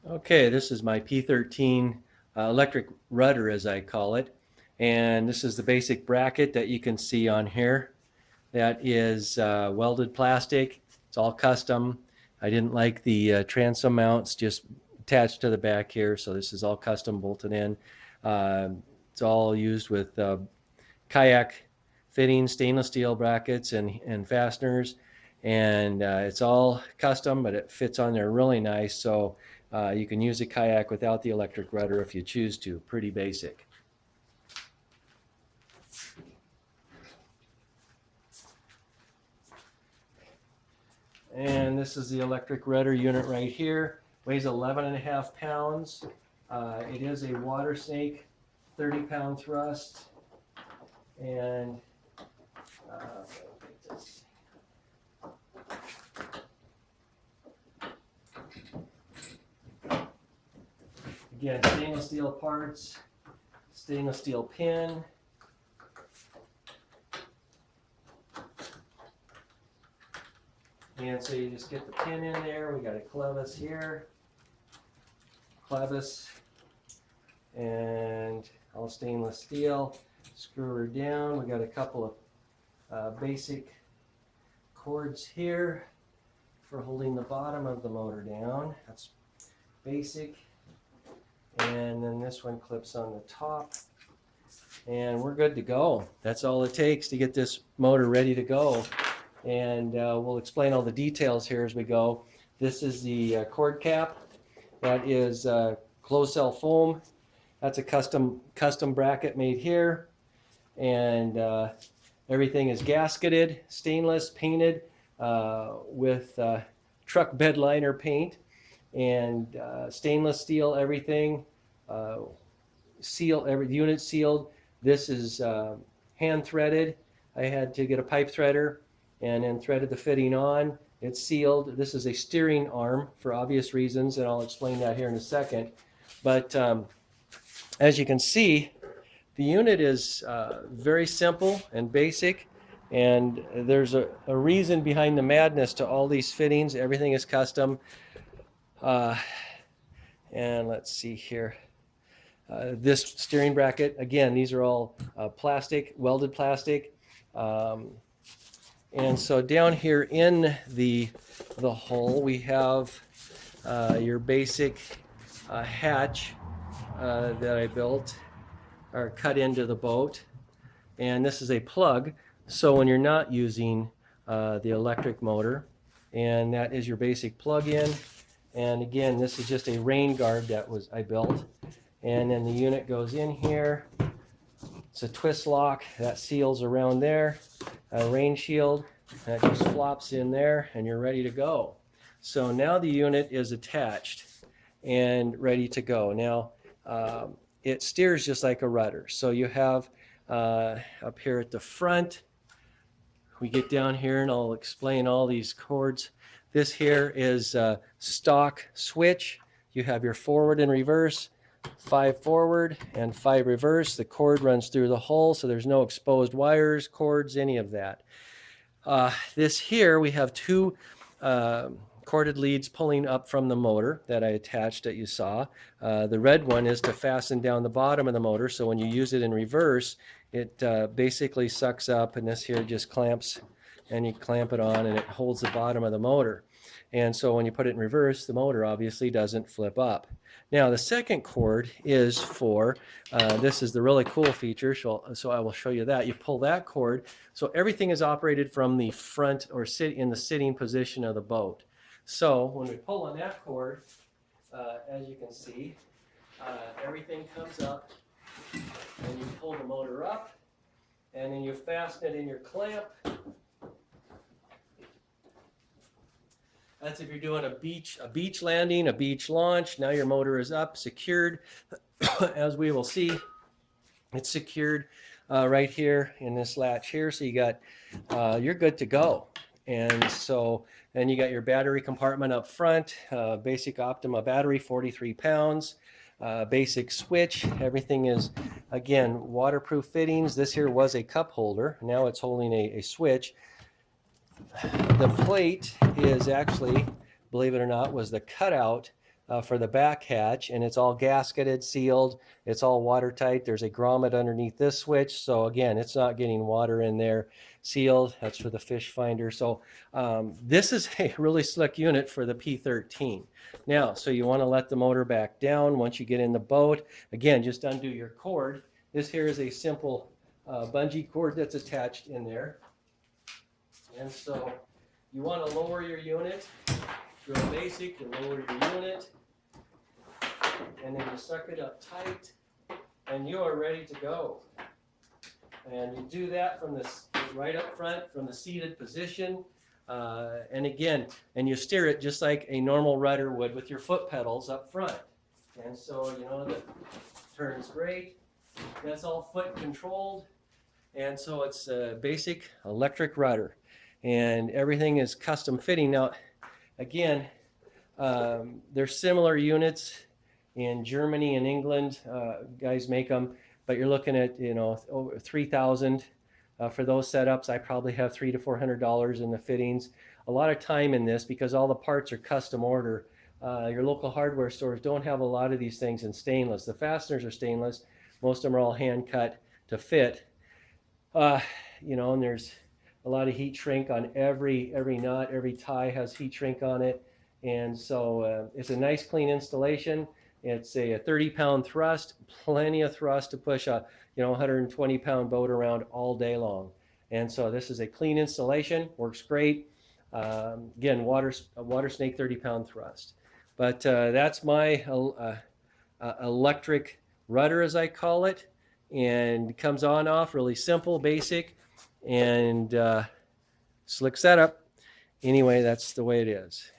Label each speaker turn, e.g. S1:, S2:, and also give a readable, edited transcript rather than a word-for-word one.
S1: Okay, this is my P13 electric rudder, as I call it. And this is the basic bracket that you can see on here. That is welded plastic. It's all custom. I didn't like the transom mounts just attached to the back here, so this is all custom bolted in. Uh, it's all used with kayak fitting stainless steel brackets and fasteners. And it's all custom, but it fits on there really nice. So you can use a kayak without the electric rudder if you choose to. Pretty basic. And this is the electric rudder unit right here. Weighs 11.5 pounds. It is a water snake 30-pound thrust. And again, stainless steel parts, stainless steel pin. And so you just get the pin in there. We got a clevis here, clevis, and all stainless steel. Screw her down. We got a couple of basic cords here for holding the bottom of the motor down. That's basic. And then this one clips on the top. And we're good to go. That's all it takes to get this motor ready to go. And we'll explain all the details here as we go. This is the cord cap. That is closed cell foam. That's a custom bracket made here. And everything is gasketed, stainless, painted with truck bed liner paint, and stainless steel everything. Every unit sealed. This is hand threaded. I had to get a pipe threader and then threaded the fitting on. It's sealed. This is a steering arm for obvious reasons, and I'll explain that here in a second. But as you can see, the unit is very simple and basic, and there's a reason behind the madness to all these fittings. Everything is custom. And let's see here. This steering bracket, again, these are all plastic, welded plastic. And so down here in the hole, we have your basic hatch that I built, or cut into the boat. And this is a plug, so when you're not using the electric motor, and that is your basic plug-in. And again, this is just a rain guard that I built. And then the unit goes in here. It's a twist lock that seals around there. A rain shield that just flops in there, and you're ready to go. So now the unit is attached and ready to go. Now it steers just like a rudder. So you have up here at the front, we get down here and I'll explain all these cords. This here is a stock switch. You have your forward and reverse, 5 forward and 5 reverse. The cord runs through the hole, so there's no exposed wires, cords, any of that. This here, we have 2 corded leads pulling up from the motor that I attached that you saw. The red one is to fasten down the bottom of the motor, so when you use it in reverse, it basically sucks up, and this here just clamps, and you clamp it on and it holds the bottom of the motor. And so when you put it in reverse, the motor obviously doesn't flip up. Now the second cord is for, this is the really cool feature, so I will show you that. You pull that cord, so everything is operated from the front or sit in the sitting position of the boat. So when we pull on that cord, as you can see, everything comes up, and you pull the motor up, and then you fasten it in your clamp. That's if you're doing a beach landing, a beach launch. Now your motor is up, secured. As we will see, it's secured right here in this latch here. So you're good to go. And so then you got your battery compartment up front, basic Optima battery, 43 pounds, basic switch. Everything is, again, waterproof fittings. This here was a cup holder. Now it's holding a switch. The plate is actually, believe it or not, was the cutout for the back hatch, and it's all gasketed, sealed. It's all watertight. There's a grommet underneath this switch, so again, it's not getting water in there. Sealed. That's for the fish finder. So this is a really slick unit for the P13. Now, so you want to let the motor back down once you get in the boat. Again, just undo your cord. This here is a simple bungee cord that's attached in there. And so you want to lower your unit. Real basic, you lower your unit, and then you suck it up tight, and you are ready to go. And you do that from this right up front, from the seated position. And again, and you steer it just like a normal rudder would with your foot pedals up front. And so, you know, that turns great. That's all foot controlled. And so it's a basic electric rudder. And everything is custom fitting. Now, again, there's similar units in Germany and England. Guys make them, but you're looking at, you know, over $3,000 for those setups. I probably have $300 to $400 in the fittings. A lot of time in this because all the parts are custom order. Your local hardware stores don't have a lot of these things in stainless. The fasteners are stainless. Most of them are all hand cut to fit. You know, and there's a lot of heat shrink on every nut. Every tie has heat shrink on it. And so it's a nice clean installation. It's a 30-pound thrust, plenty of thrust to push a 120-pound boat around all day long. And so this is a clean installation, works great. Again, water snake 30-pound thrust. But that's my electric rudder, as I call it, and comes on off really simple, basic, and slick setup. Anyway, that's the way it is.